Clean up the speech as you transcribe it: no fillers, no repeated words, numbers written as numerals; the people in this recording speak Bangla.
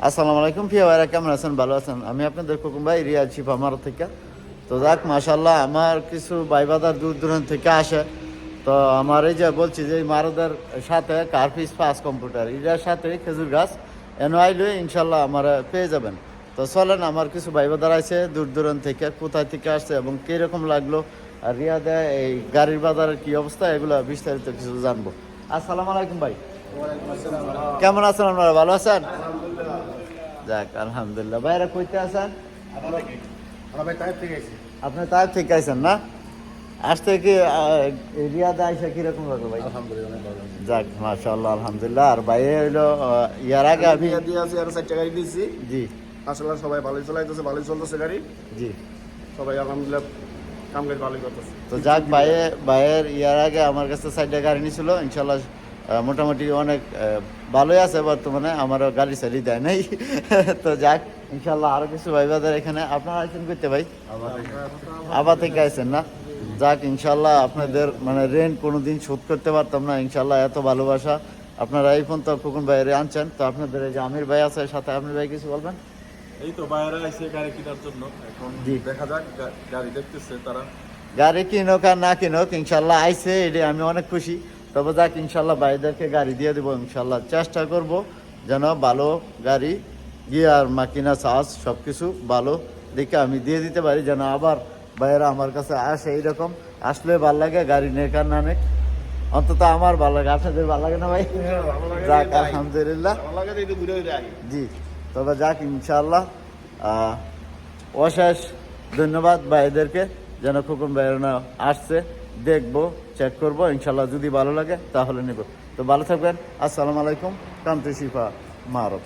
আসসালামু আলাইকুম প্রিয় ভাইরা, কেমন আছেন? ভালো আছেন? আমি আপনাদের খোকন ভাই, রিয়াদ শিফা মারো থেকে। তো যাক, মাশাল্লাহ, আমার কিছু ভাই বাদার দূর দূরান্ত থেকে আসে। তো আমার এই যে বলছি যে মারোদের সাথে কার্পিস পাস কম্পিউটার এটার সাথে খেজুর গাছ এনে আইলে ইনশাল্লাহ আমার পেয়ে যাবেন। তো চলেন, আমার কিছু ভাই বাদার আছে দূর দূরান্ত থেকে, কোথায় থেকে আসছে এবং কীরকম লাগলো আর রিয়াদে এই গাড়ির বাজারের কী অবস্থা, এগুলো বিস্তারিত কিছু জানবো। আসসালামু আলাইকুম ভাই, কেমন আছেন আপনারা? ভালো আছেন? যাক আলহামদুলিল্লাহ। ভাইরা কইতে আছেন? আপনি তাই ঠিক আছেন না? আসতে কি রিয়াদে আইসা কিরকম লাগলো ভাই? যাক মাশাআল্লাহ, আলহামদুলিল্লাহ। আর ভাই হইলো ইয়ার আগে আমি গাড়ি দিয়েছি। জি আসলে সবাই ভালোই চালাইতেছে, ভালোই চলতেছে গাড়ি। জি। সবাই আলহামদুলিল্লাহ কাম কাজ ভালোই করতেছে। তো যাক, ভাইয়ের ইয়ার আগে আমার কাছে 4টা গাড়ি নিয়েছিল, ইনশাল্লাহ মোটামুটি অনেক ভালোই আছে বর্তমানে, আমারও গাড়ি সারি দেয় নাই। তো যাক, ইনশাল্লাহ আরো কিছু ভাই বাজার এখানে। আপনারা আছেন করতে ভাই? আবার থেকে আছেন না? যাক, ইনশাল্লাহ আপনাদের মানে রেন্ট কোনোদিন শোধ করতে পারতাম না, ইনশাল্লাহ এত ভালোবাসা আপনারা এই ফোন তো খোকন ভাইয়ের আনছেন। তো আপনাদের এই যে আমির ভাই আছে সাথে, আমির ভাই কিছু বলবেন? এই তো বাইরে আইছে গাড়ি কেনার জন্য, এখন জি। দেখা যাক, গাড়ি দেখতেছে তারা। গাড়ি কিনুক আর না কিনুক, ইনশাল্লাহ আইছে, এটা আমি অনেক খুশি। তবে যাক, ইনশাল্লাহ ভাইদেরকে গাড়ি দিয়ে দেবো ইনশাল্লাহ। চেষ্টা করব যেন ভালো গাড়ি, গিয়ার মাকিনা চার্জ সব কিছু ভালো দেখে আমি দিয়ে দিতে পারি, যেন আবার ভাইয়েরা আমার কাছে আসে। এইরকম আসলে ভাল লাগে, গাড়ি নেক আর না নেক, অন্তত আমার ভালো লাগে। আপনাদের ভালো লাগে না ভাই? যাক আলহামদুলিল্লাহ। জি। তবে যাক, ইনশাল্লাহ অশেষ ধন্যবাদ ভাইদেরকে, যেন খোকন ভাইয়েরা আসছে, দেখবো, চেক করবো, ইনশাল্লাহ যদি ভালো লাগে তাহলে নেব। তো ভালো থাকবেন। আসসালামু আলাইকুম। কান্তি শিফা মারব।